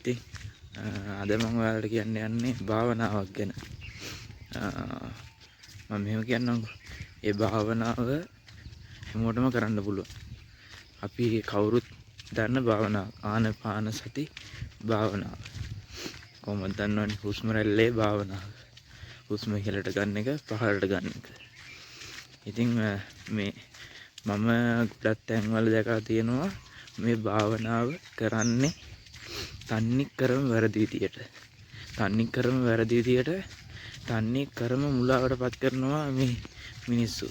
ඉතින් අද මම ඔයාලට කියන්න යන්නේ භාවනාවක් ගැන. මම මෙහෙම කියන්නම්කෝ. ඒ භාවනාව හැමෝටම කරන්න පුළුවන්. අපි කවුරුත් දන්න භාවනාව. ආනාපාන සති භාවනාව. කොහොමද දන්නවනේ? හුස්ම රැල්ලේ භාවනාව. හුස්ම ඉහළට ගන්න එක, පහළට ගන්න එක. ඉතින් මේ මම ගොඩක් තැන්වල දැකලා තියෙනවා මේ භාවනාව කරන්නේ තන්නේ කරම වැරදි විදියට. තන්නේ කරම මුලාවටපත් කරනවා මේ මිනිස්සු.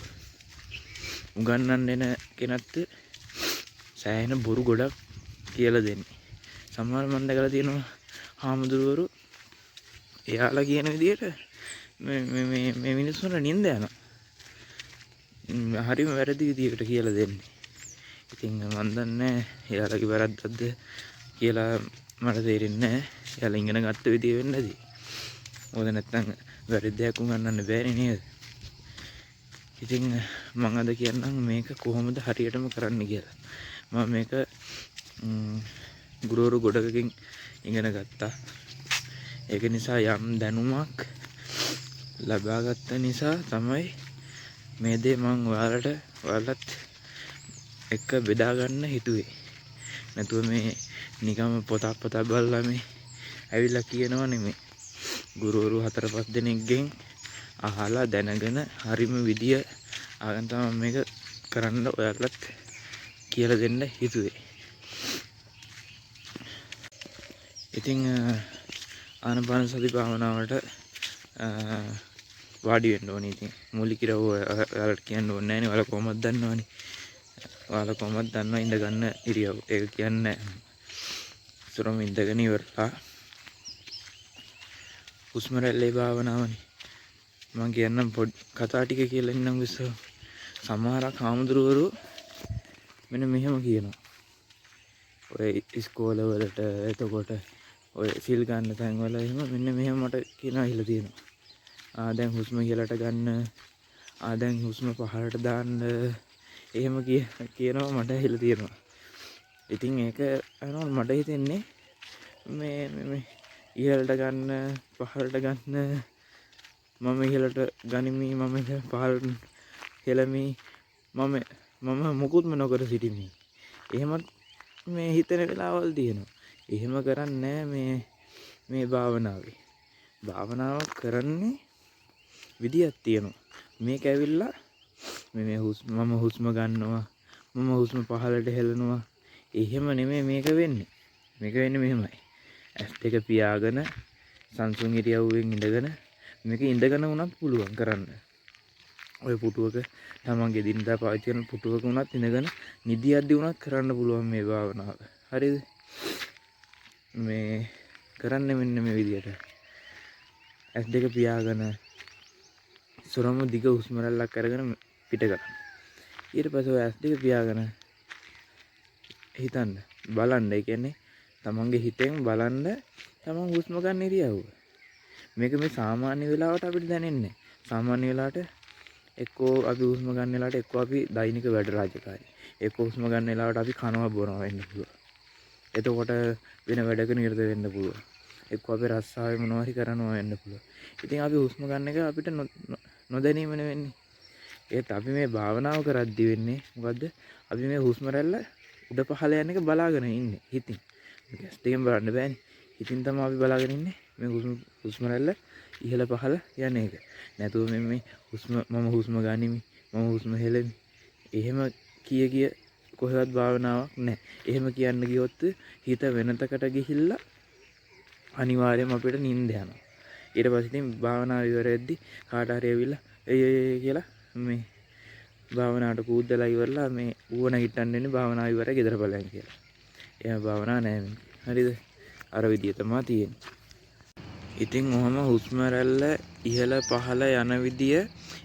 උගන්වන්න එන කෙනත් සෑහෙන බොරු ගොඩක් කියලා දෙන්නේ. සමහර මම දැකලා තියෙනවා හාමුදුරුවරු එයාලා කියන විදියට මේ මිනිස්සුන්ට නිින්ද යනවා. හරිම වැරදි විදියට කියලා දෙන්නේ. ඉතින් මම දන්නේ එයාලගේ වැරද්දක්ද කියලා මට තේරෙන්නේ නැහැ. එයාලා ඉගෙන ගත්ත විදිය වෙන්න ඇති. මොකද නැත්තම් වැරද්දයක් උගන්වන්න බෑනේ නේද? ඉතින් මම අද කියන්නම් මේක කොහොමද හරියටම කරන්න කියලා. මම මේක ගුරුවරු ගොඩකකින් ඉගෙන ගත්තා. ඒක නිසා යම් දැනුමක් ලබා ගත්ත නිසා තමයි මේ දේ මම ඔයාලත් එක්ක බෙදා ගන්න හිතුවේ. නැතුව මේ නිකම් පොතක් බලලා මේ ඇවිල්ලා කියනව නෙමෙයි. ගුරුවරු 4-5 දෙනෙක්ගෙන් අහලා දැනගෙන හරිම විදිය ආගන් තමයි මේක කරන්න ඔයාලත් කියලා දෙන්න හිතුවේ. ඉතින් ආනාපාන සති භාවනාවට වාඩි වෙන්න ඕනේ. ඉතින් මූලික ඉරව ඔයාලට කියන්න ඕනේ නැහැ නේ. ඔයාලා කොහොමද දන්නවනේ. ඔයාලා කොහොමද දන්නවා ඉඳ ගන්න ඉරියව්. ඒක කියන්නේ සුරම ඉඳගෙන ඉවරලා හුස්ම රැල්ලේ භාවනාවනේ. මම කියන්නම් පොඩි කතා ටික කියලා ඉන්නම් විශ්ව. සමහරක් හාමුදුරුවරු මෙන්න මෙහෙම කියනවා. ඔය ඉස්කෝලවලට එතකොට ඔය සිල් ගන්න තැන්වල එහෙම මෙන්න මෙහෙම මට කියනවා ඉහළ තියෙනවා. දැන් හුස්ම ඉහළට ගන්න. දැන් හුස්ම පහළට දාන්න. එහෙම කියනවා මට ඉහළ තියෙනවා. ඉතින් ඒක අනෝල් මට හිතෙන්නේ මේ ඉහළට ගන්න, පහළට ගන්න. මම ඉහළට ගනිමි, මම පහළට හෙළමි. මම මුකුත්ම නොකර සිටිමි. එහෙමත් මේ හිතන වෙලාවල් තියෙනවා. එහෙම කරන්නේ මේ භාවනාවේ. භාවනාව කරන්නේ විදියක් තියෙනවා. මේක ඇවිල්ලා මම හුස්ම ගන්නවා, මම හුස්ම පහළට හෙළනවා. එහෙම නෙමෙයි මේක වෙන්නේ. මේක වෙන්නේ මෙහෙමයි. ඇස් දෙක පියාගෙන සංසුන් ඉරියව්වෙන් ඉඳගෙන මේක ඉඳගෙන වුණත් පුළුවන් කරන්න. ඔය පුටුවක තමන්ගේ දිනදා පාවිච්චි කරන පුටුවක වුණත් ඉඳගෙන නිදියද්දි වුණත් කරන්න පුළුවන් මේ භාවනාව. හරිද? මේ කරන්නේ මෙන්න මේ විදියට. ඇස් දෙක පියාගෙන සොරම දිග හුස්ම රැල්ලක් අරගෙන පිට කරන්න. ඊට පස්සේ ඔය ඇස් දෙක පියාගෙන හිතන්න බලන්න. ඒ කියන්නේ තමන්ගේ හිතෙන් බලන්න තමන් හුස්ම ගන්න ඉරියව්ව. මේක මේ සාමාන්‍ය වෙලාවට අපිට දැනෙන්නේ. සාමාන්‍ය වෙලාවට එක්කෝ අපි හුස්ම ගන්න වෙලාවට එක්කෝ අපි දෛනික වැඩ රාජකාරී. එක්කෝ හුස්ම ගන්න වෙලාවට අපි කනවා බොනවා වෙන්න පුළුවන්. එතකොට වෙන වැඩක නිරත වෙන්න පුළුවන්. එක්කෝ අපි රස්සාවේ මොනවා හරි කරනවා වෙන්න පුළුවන්. ඉතින් අපි හුස්ම ගන්න එක අපිට නොදැනීම වෙන්නේ. ඒත් අපි මේ භාවනාව කරද්දි වෙන්නේ මොකද්ද? අපි මේ හුස්ම රැල්ල උඩ පහළ යන එක බලාගෙන ඉන්නේ හිතින්. මේක ඇස් දෙකෙන් බලන්න බෑනේ. හිතින් තමයි අපි බලාගෙන ඉන්නේ මේ හුස්ම රැල්ල ඉහළ පහළ යන එක. නැතුව මේ මම හුස්ම ගනිමි, මම හුස්ම හෙළමි. එහෙම කිය කොහෙවත් භාවනාවක් නැහැ. එහෙම කියන්න ගියොත් හිත වෙනතකට ගිහිල්ලා අනිවාර්යයෙන්ම අපිට නිින්ද යනවා. ඊට පස්සේ ඉතින් භාවනාව ඉවරෙද්දි කාට හරි ඇවිල්ලා කියලා මේ භාවනාවට කූද්දලා ඉවරලා මේ ඌව නැගිට්ටන්න ඉන්නේ භාවනාව ඉවරයි ගෙදර බලයන් කියලා. එහෙම භාවනාවක් නැහැ මේ. හරිද? අර විදිය තමයි තියෙන්නේ. ඉතින් ඔහම හුස්ම රැල්ල ඉහළ පහළ යන විදිය,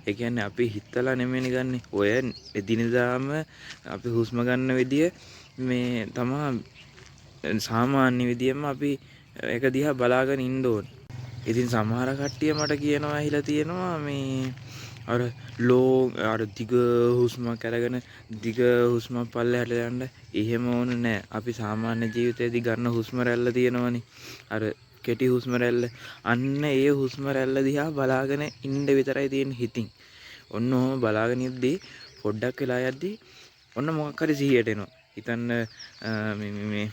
ඒ කියන්නේ අපි හිතලා නෙමෙයි ගන්නෙ. ඔය එදිනදාම අපි හුස්ම ගන්න විදිය මේ තමයි සාමාන්‍ය විදියෙන්ම අපි ඒක දිහා බලාගෙන ඉන්න ඕනේ. ඉතින් සමහර කට්ටිය මට කියනවා ඇහිලා තියෙනවා මේ අර අර දිග හුස්මක් අරගෙන දිග හුස්මක් පල්ලෙහාට යන්න එහෙම ඕනේ නෑ. අපි සාමාන්‍ය ජීවිතේදී ගන්න හුස්ම රැල්ල තියෙනවනේ. අර කෙටි හුස්ම රැල්ල. අන්න ඒ හුස්ම රැල්ල දිහා බලාගෙන ඉන්න විතරයි තියෙන්නේ හිතින්. ඔන්න ඔහොම බලාගෙන ඉද්දී පොඩ්ඩක් වෙලා යද්දී ඔන්න මොකක් හරි සිහියට එනවා. හිතන්න මේ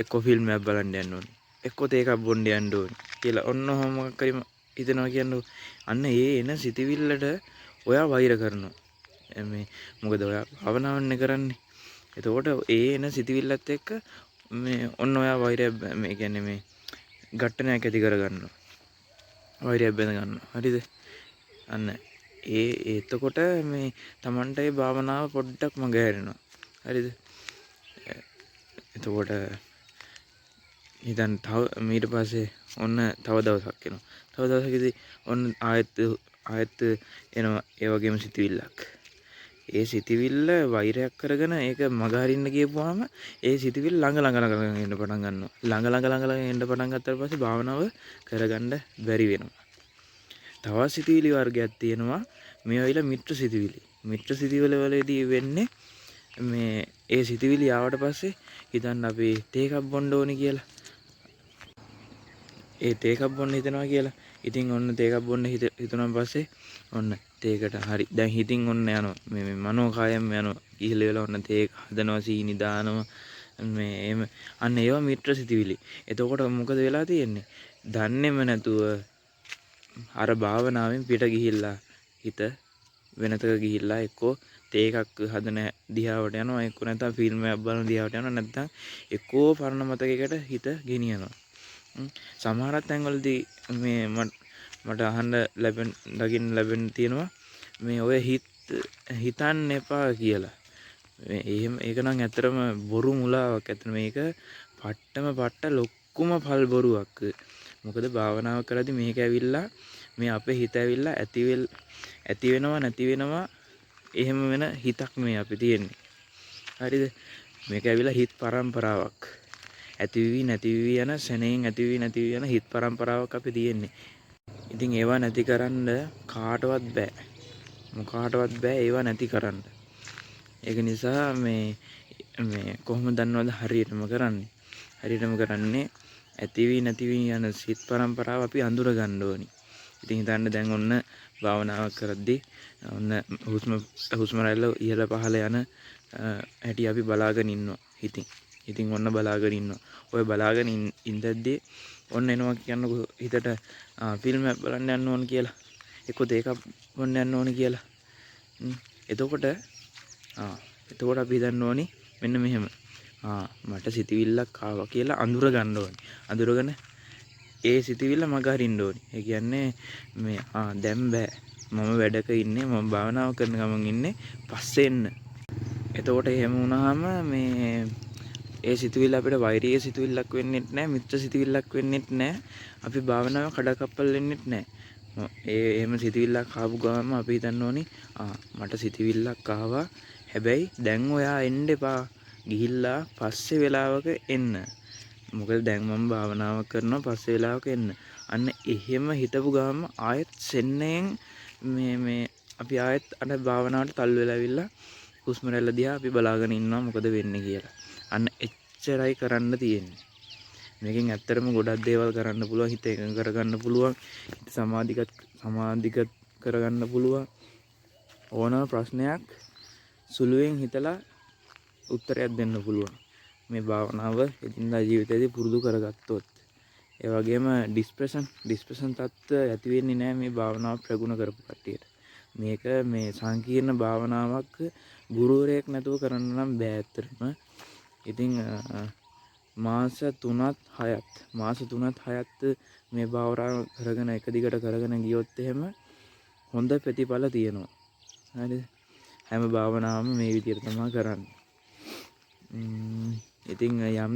එක්ක ෆිල්ම් එකක් බලන්න යන්න ඕනේ. එක්ක තේ එකක් බොන්න යන්න ඕනේ කියලා ඔන්න ඔහොම මොකක් හරි හිතනවා කියන්නේ. අන්න ඒ එන සිතවිල්ලට ඔයා වෛර කරනවා. මේ මොකද ඔයා භවනාවන්නේ කරන්නේ. එතකොට ඒ එන සිතවිල්ලත් එක්ක මේ ඔන්න ඔයා වෛරය මේ කියන්නේ මේ ඝට්ටනයක් ඇති කරගන්නවා. වෛරයක් බැඳ ගන්නවා. හරිද? අන්න එතකොට මේ Tamanට ඒ භාවනාව පොඩ්ඩක් මග හැරෙනවා. හරිද? එතකොට ඉතින් තව ඊට පස්සේ ඔන්න තව දවසක් එනවා. තව දවසකදී ඔන්න ආයෙත් එනවා ඒ වගේම සිතවිල්ලක්. ඒ සිතවිල්ල වෛරයක් කරගෙන ඒක මග හරින්න ගියපුවාම ඒ සිතවිල්ල ළඟ එන්න පටන් ගන්නවා. ළඟ එන්න පටන් ගත්තාට පස්සේ භාවනාව කරගන්න බැරි වෙනවා. තවත් සිතවිලි වර්ගයක් තියෙනවා. මේ වෙයිලා මිත්‍ර සිතවිලි. මිත්‍ර සිතවිලි වලදී වෙන්නේ මේ ඒ සිතවිලි ආවට පස්සේ හිතන්න අපි තේ එකක් බොන්න ඕනි කියලා. ඒ තේ එකක් බොන්න හිතනවා කියලා. ඉතින් ඔන්න තේ එකක් බොන්න හිතුනන් පස්සේ ඔන්න තේකට හරි. දැන් හිතින් ඔන්න යනවා. මේ මනෝකායම් යනවා. ඉහළ වෙලා ඔන්න තේ හදනවා සීනි දානවා. මේ එහෙම අන්න ඒවා මිත්‍ර සිතවිලි. එතකොට මොකද වෙලා තියෙන්නේ? දන්නේම නැතුව අර භාවනාවෙන් පිට ගිහිල්ලා හිත වෙනතක ගිහිල්ලා එක්කෝ තේ එකක් හදන දිහාවට යනවා. එක්කෝ නැත්නම් ෆිල්ම් එකක් බලන දිහාවට යනවා. නැත්නම් එක්කෝ පරණ මතකයකට හිත ගෙනියනවා. සමහරත් තැන්වලදී මේ මට අහන්න දකින්න ලැබෙන්න තියෙනවා මේ ඔය හිතන්න එපා කියලා. එහෙම ඒක නම් ඇත්තටම බොරු මුලාවක්. ඇත්තට මේක පට්ට ලොක්කුම පල් බොරුවක්. මොකද භාවනාව කරද්දී මේක ඇවිල්ලා මේ අපේ හිත ඇවිල්ලා ඇති වෙනවා නැති වෙනවා එහෙම වෙන හිතක් මේ අපි තියෙන්නේ. හරිද? මේක ඇවිල්ලා හිත පරම්පරාවක්. ඇතිවි නැතිවි යන සෙනෙන් ඇතිවි නැතිවි යන හිත පරම්පරාවක් අපි තියෙන්නේ. ඉතින් ඒවා නැති කරන්න කාටවත් බෑ. මොකාටවත් බෑ ඒවා නැති කරන්න. ඒක නිසා මේ කොහොමද දන්නවද හරියටම කරන්නේ? හරියටම කරන්නේ ඇතිවි නැතිවි යන හිත පරම්පරාව අපි අඳුර ගන්න ඕනි. ඉතින් හිතන්න දැන් ඔන්න භාවනාවක් කරද්දී ඔන්න හුස්ම රැල්ල ඉහළ පහළ යන හැටි අපි බලාගෙන ඉන්නවා හිතින්. ඉතින් ඔන්න බලාගෙන ඉන්නවා. ඔය බලාගෙන ඉඳද්දී ඔන්න එනවා කියන්නකො හිතට ෆිල්ම් එකක් බලන්න යන්න ඕන කියලා. එක්ක තේ එකක් බොන්න යන්න ඕන කියලා. එතකොට අපි හිතන්න ඕනි මෙන්න මෙහෙම. මට සිතවිල්ලක් ආවා කියලා අඳුර ගන්න ඕනි. අඳුරගෙන ඒ සිතවිල්ල මග හරින්න ඕනි. ඒ කියන්නේ මේ දැන් බෑ. මම වැඩක ඉන්නේ. මම භාවනාව කරන ගමන් ඉන්නේ. පස්සේ එන්න. එතකොට එහෙම වුණාම මේ ඒ සිතුවිල්ල අපිට වෛරීය සිතුවිල්ලක් වෙන්නෙත් නැහැ, මිත්‍ර සිතුවිල්ලක් වෙන්නෙත් නැහැ. අපි භාවනාව කඩකප්පල් වෙන්නෙත් නැහැ. එහෙම සිතුවිල්ලක් ආපු ගමන්ම අපි හිතන්න ඕනි මට සිතුවිල්ලක් ආවා. හැබැයි දැන් ඔයා එන්න එපා. ගිහිල්ලා පස්සේ වෙලාවක එන්න. මොකද දැන් මම භාවනාව කරනවා පස්සේ වෙලාවක එන්න. අන්න එහෙම හිතපු ගමන්ම ආයෙත් සෙන්නෙන් මේ අපි ආයෙත් අර භාවනාවට තල්ලු වෙලා ඇවිල්ලා හුස්ම රැල්ල දිහා අපි බලාගෙන ඉන්නවා මොකද වෙන්නේ කියලා. අන්න එච්චරයි කරන්න තියෙන්නේ. මේකෙන් ඇත්තටම ගොඩක් දේවල් කරන්න පුළුවන්. හිත එකඟ කරගන්න පුළුවන්. හිත සමාධිගත කරගන්න පුළුවන්. ඕනම ප්‍රශ්නයක් සුළුවෙන් හිතලා උත්තරයක් දෙන්න පුළුවන්. මේ භාවනාව එදිනදා ජීවිතයේදී පුරුදු කරගත්තොත්. ඒ වගේම ડિස්ප්‍රෙෂන් තත්ත්ව ඇති වෙන්නේ නැහැ මේ භාවනාව ප්‍රගුණ කරපු කට්ටියට. මේක මේ සංකීර්ණ භාවනාවක් ගුරුවරයෙක් නැතුව කරන්න නම් බෑ ඇත්තටම. ඉතින් මාස 3-6ත් මේ භාවනාව කරගෙන එක දිගට කරගෙන ගියොත් එහෙම හොඳ ප්‍රතිඵල තියෙනවා. හරිද? හැම භාවනාවම මේ විදිහට තමයි කරන්නේ. ඉතින් යම්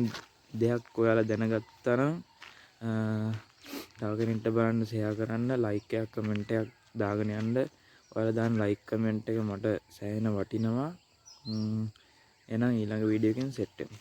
දෙයක් ඔයාලා දැනගත්තා නම් තව කෙනෙක්ට බලන්න ෂෙයා කරන්න, ලයික් එකක් කමෙන්ට් එකක් දාගෙන යන්න. ඔයාලා දාන ලයික් කමෙන්ට් එක මට සෑහෙන වටිනවා. එහෙනම් ඊළඟ වීඩියෝ එකෙන් සෙට් වෙමු.